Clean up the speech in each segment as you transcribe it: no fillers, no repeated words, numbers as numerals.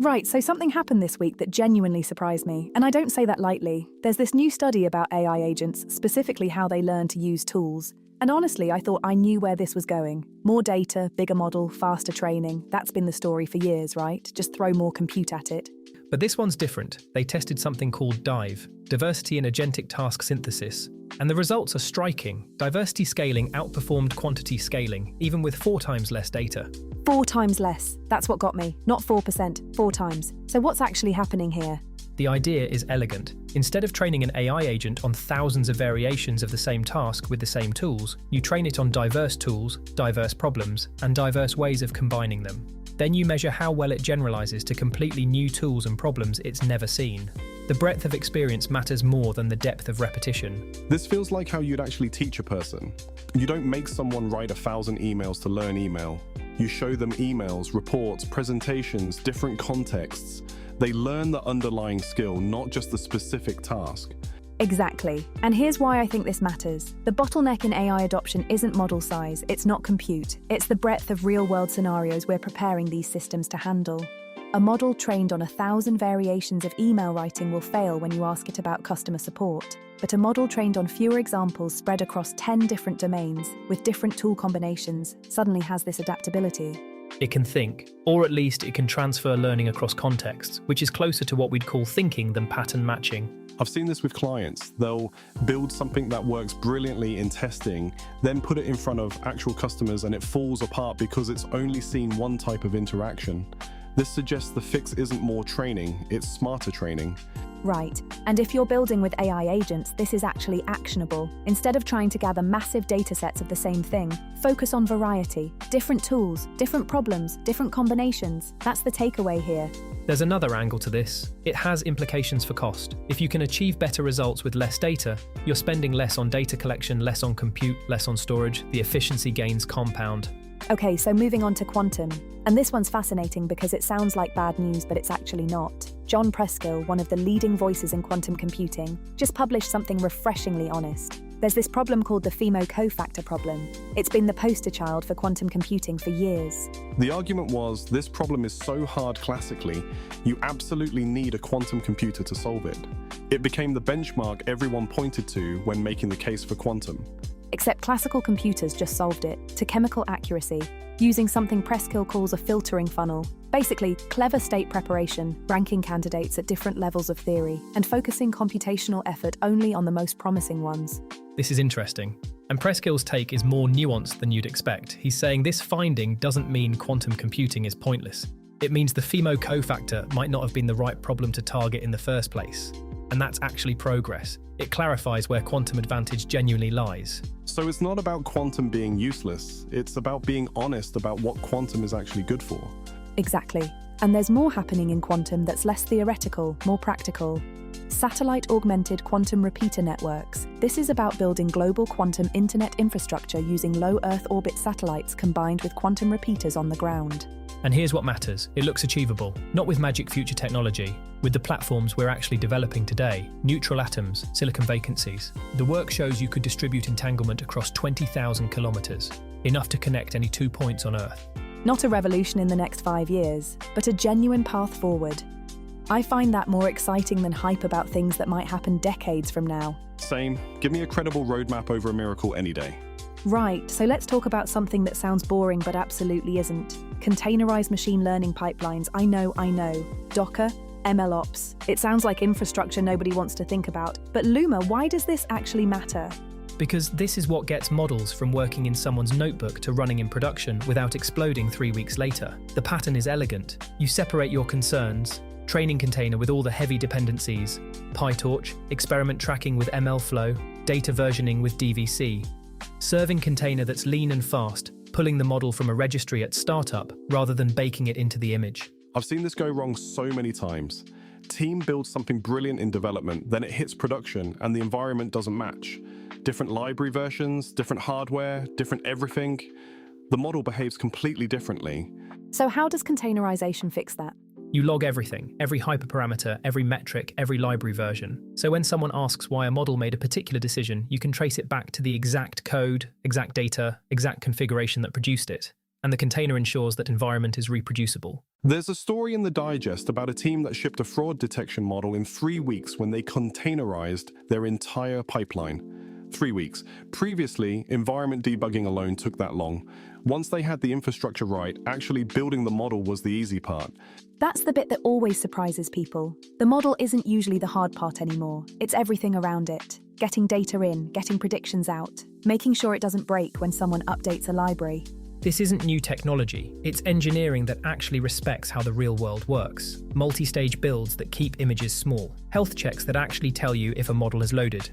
Right, so something happened this week that genuinely surprised me, and I don't say that lightly. There's this new study about AI agents, specifically how they learn to use tools. And honestly, I thought I knew where this was going. More data, bigger model, faster training. That's been the story for years, right? Just throw more compute at it. But this one's different. They tested something called DIVE, Diversity in Agentic Task Synthesis. And the results are striking. Diversity scaling outperformed quantity scaling, even with 4 times less data. 4 times less. That's what got me. Not 4%, 4 times. So what's actually happening here? The idea is elegant. Instead of training an AI agent on thousands of variations of the same task with the same tools, you train it on diverse tools, diverse problems, and diverse ways of combining them. Then you measure how well it generalizes to completely new tools and problems it's never seen. The breadth of experience matters more than the depth of repetition. This feels like how you'd actually teach a person. You don't make someone write 1,000 emails to learn email. You show them emails, reports, presentations, different contexts. They learn the underlying skill, not just the specific task. Exactly. And here's why I think this matters. The bottleneck in AI adoption isn't model size, it's not compute. It's the breadth of real-world scenarios we're preparing these systems to handle. A model trained on 1,000 variations of email writing will fail when you ask it about customer support. But a model trained on fewer examples spread across 10 different domains, with different tool combinations, suddenly has this adaptability. It can think, or at least it can transfer learning across contexts, which is closer to what we'd call thinking than pattern matching. I've seen this with clients. They'll build something that works brilliantly in testing, then put it in front of actual customers and it falls apart because it's only seen one type of interaction. This suggests the fix isn't more training, it's smarter training. Right. And if you're building with AI agents, this is actually actionable. Instead of trying to gather massive data sets of the same thing, focus on variety, different tools, different problems, different combinations. That's the takeaway here. There's another angle to this. It has implications for cost. If you can achieve better results with less data, you're spending less on data collection, less on compute, less on storage. The efficiency gains compound. Okay, so moving on to quantum. And this one's fascinating because it sounds like bad news, but it's actually not. John Preskill, one of the leading voices in quantum computing, just published something refreshingly honest. There's this problem called the FIMO cofactor problem. It's been the poster child for quantum computing for years. The argument was, this problem is so hard classically, you absolutely need a quantum computer to solve it. It became the benchmark everyone pointed to when making the case for quantum. Except classical computers just solved it, to chemical accuracy, using something Preskill calls a filtering funnel. Basically, clever state preparation, ranking candidates at different levels of theory, and focusing computational effort only on the most promising ones. This is interesting. And Preskill's take is more nuanced than you'd expect. He's saying this finding doesn't mean quantum computing is pointless. It means the FIMO cofactor might not have been the right problem to target in the first place. And that's actually progress. It clarifies where quantum advantage genuinely lies. So it's not about quantum being useless, it's about being honest about what quantum is actually good for. Exactly. And there's more happening in quantum that's less theoretical, more practical. Satellite-augmented quantum repeater networks. This is about building global quantum internet infrastructure using low Earth orbit satellites combined with quantum repeaters on the ground. And here's what matters. It looks achievable, not with magic future technology, with the platforms we're actually developing today, neutral atoms, silicon vacancies. The work shows you could distribute entanglement across 20,000 kilometers, enough to connect any 2 points on Earth. Not a revolution in the next 5 years, but a genuine path forward. I find that more exciting than hype about things that might happen decades from now. Same. Give me a credible roadmap over a miracle any day. Right, so let's talk about something that sounds boring but absolutely isn't. Containerized machine learning pipelines, I know. Docker, MLOps. It sounds like infrastructure nobody wants to think about. But Luma, why does this actually matter? Because this is what gets models from working in someone's notebook to running in production without exploding 3 weeks later. The pattern is elegant. You separate your concerns, training container with all the heavy dependencies, PyTorch, experiment tracking with MLflow, data versioning with DVC, serving container that's lean and fast, pulling the model from a registry at startup rather than baking it into the image. I've seen this go wrong so many times. Team builds something brilliant in development, then it hits production and the environment doesn't match. Different library versions, different hardware, different everything. The model behaves completely differently. So how does containerization fix that? You log everything, every hyperparameter, every metric, every library version. So when someone asks why a model made a particular decision, you can trace it back to the exact code, exact data, exact configuration that produced it. and the container ensures that environment is reproducible. There's a story in the digest about a team that shipped a fraud detection model in 3 weeks when they containerized their entire pipeline. 3 weeks. Previously, environment debugging alone took that long. Once they had the infrastructure right, actually building the model was the easy part. That's the bit that always surprises people. The model isn't usually the hard part anymore. It's everything around it. Getting data in, getting predictions out, making sure it doesn't break when someone updates a library. This isn't new technology, it's engineering that actually respects how the real world works. Multi-stage builds that keep images small. Health checks that actually tell you if a model is loaded.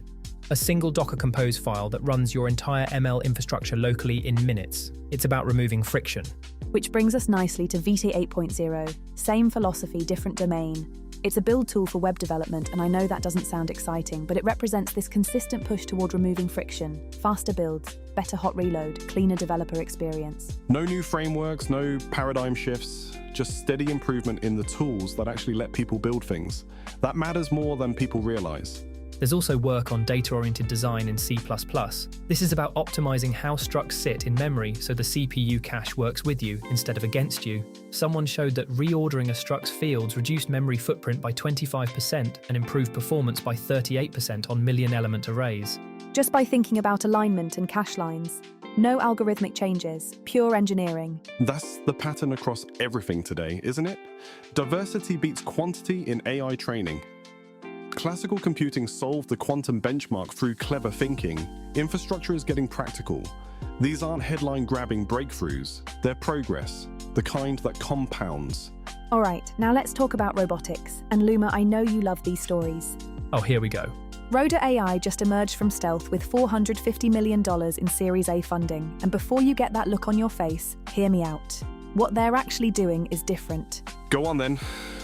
A single Docker Compose file that runs your entire ML infrastructure locally in minutes. It's about removing friction. Which brings us nicely to VT 8.0. Same philosophy, different domain. It's a build tool for web development, and I know that doesn't sound exciting, but it represents this consistent push toward removing friction, faster builds, better hot reload, cleaner developer experience. No new frameworks, no paradigm shifts, just steady improvement in the tools that actually let people build things. That matters more than people realize. There's also work on data-oriented design in C++. This is about optimizing how structs sit in memory so the CPU cache works with you instead of against you. Someone showed that reordering a struct's fields reduced memory footprint by 25% and improved performance by 38% on million-element arrays. Just by thinking about alignment and cache lines. No algorithmic changes, pure engineering. That's the pattern across everything today, isn't it? Diversity beats quantity in AI training. Classical computing solved the quantum benchmark through clever thinking. Infrastructure is getting practical. These aren't headline-grabbing breakthroughs. They're progress, the kind that compounds. All right, now let's talk about robotics. And Luma, I know you love these stories. Oh, here we go. Roda AI just emerged from stealth with $450 million in Series A funding. And before you get that look on your face, hear me out. What they're actually doing is different. Go on then.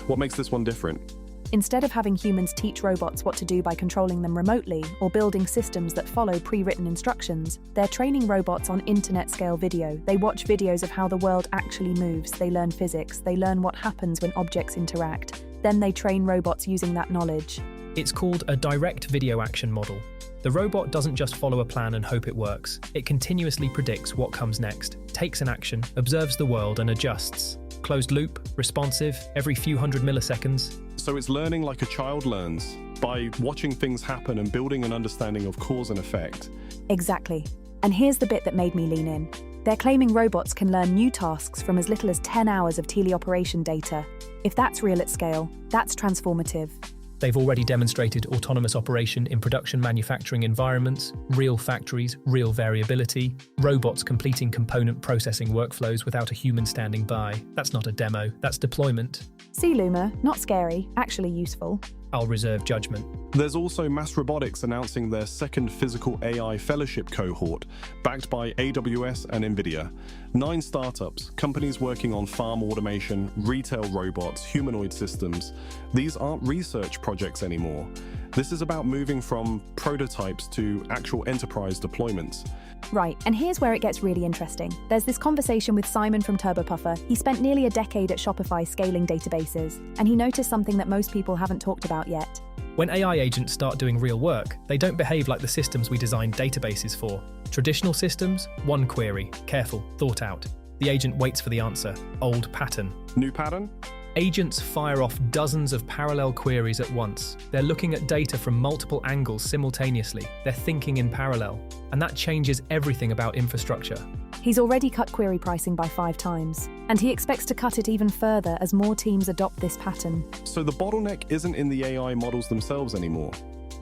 What makes this one different? Instead of having humans teach robots what to do by controlling them remotely or building systems that follow pre-written instructions, they're training robots on internet-scale video. They watch videos of how the world actually moves, they learn physics, they learn what happens when objects interact. Then they train robots using that knowledge. It's called a direct video action model. The robot doesn't just follow a plan and hope it works. It continuously predicts what comes next, takes an action, observes the world and adjusts. Closed loop, responsive, every few hundred milliseconds. So it's learning like a child learns, by watching things happen and building an understanding of cause and effect. Exactly. And here's the bit that made me lean in. They're claiming robots can learn new tasks from as little as 10 hours of teleoperation data. If that's real at scale, that's transformative. They've already demonstrated autonomous operation in production manufacturing environments, real factories, real variability, robots completing component processing workflows without a human standing by. That's not a demo, that's deployment. See, Luma, not scary, actually useful. I'll reserve judgment. There's also Mass Robotics announcing their second physical AI fellowship cohort, backed by AWS and NVIDIA. 9 startups, companies working on farm automation, retail robots, humanoid systems. These aren't research projects anymore. This is about moving from prototypes to actual enterprise deployments. Right, and here's where it gets really interesting. There's this conversation with Simon from TurboPuffer. He spent nearly a decade at Shopify scaling databases, and he noticed something that most people haven't talked about yet. When AI agents start doing real work, they don't behave like the systems we designed databases for. Traditional systems, one query, careful, thought out. The agent waits for the answer, old pattern. New pattern? Agents fire off dozens of parallel queries at once. They're looking at data from multiple angles simultaneously. They're thinking in parallel. And that changes everything about infrastructure. He's already cut query pricing by 5 times, and he expects to cut it even further as more teams adopt this pattern. So the bottleneck isn't in the AI models themselves anymore.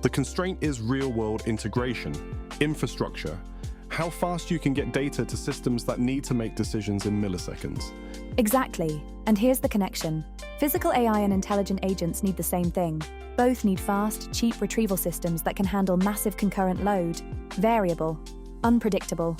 The constraint is real-world integration, infrastructure, how fast you can get data to systems that need to make decisions in milliseconds. Exactly. And here's the connection. Physical AI and intelligent agents need the same thing. Both need fast, cheap retrieval systems that can handle massive concurrent load. Variable. Unpredictable.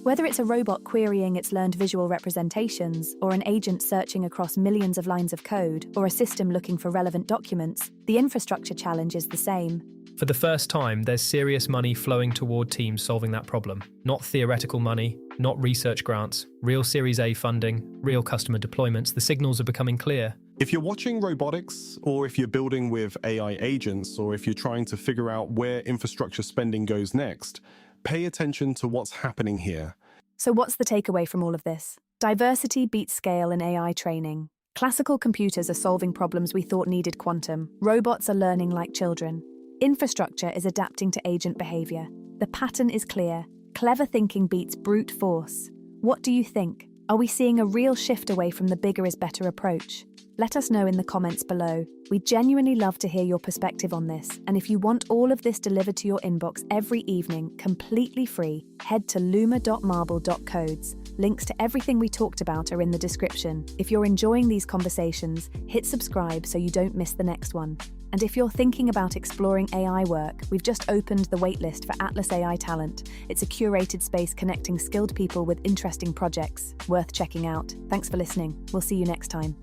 Whether it's a robot querying its learned visual representations, or an agent searching across millions of lines of code, or a system looking for relevant documents, the infrastructure challenge is the same. For the first time, there's serious money flowing toward teams solving that problem. Not theoretical money, not research grants, real Series A funding, real customer deployments. The signals are becoming clear. If you're watching robotics, or if you're building with AI agents, or if you're trying to figure out where infrastructure spending goes next, pay attention to what's happening here. So what's the takeaway from all of this? Diversity beats scale in AI training. Classical computers are solving problems we thought needed quantum. Robots are learning like children. Infrastructure is adapting to agent behavior. The pattern is clear. Clever thinking beats brute force. What do you think? Are we seeing a real shift away from the bigger is better approach? Let us know in the comments below. We genuinely love to hear your perspective on this, and if you want all of this delivered to your inbox every evening, completely free, head to luma.marbl.codes. Links to everything we talked about are in the description. If you're enjoying these conversations, hit subscribe so you don't miss the next one. And if you're thinking about exploring AI work, we've just opened the waitlist for Atlas AI Talent. It's a curated space connecting skilled people with interesting projects. Worth checking out. Thanks for listening. We'll see you next time.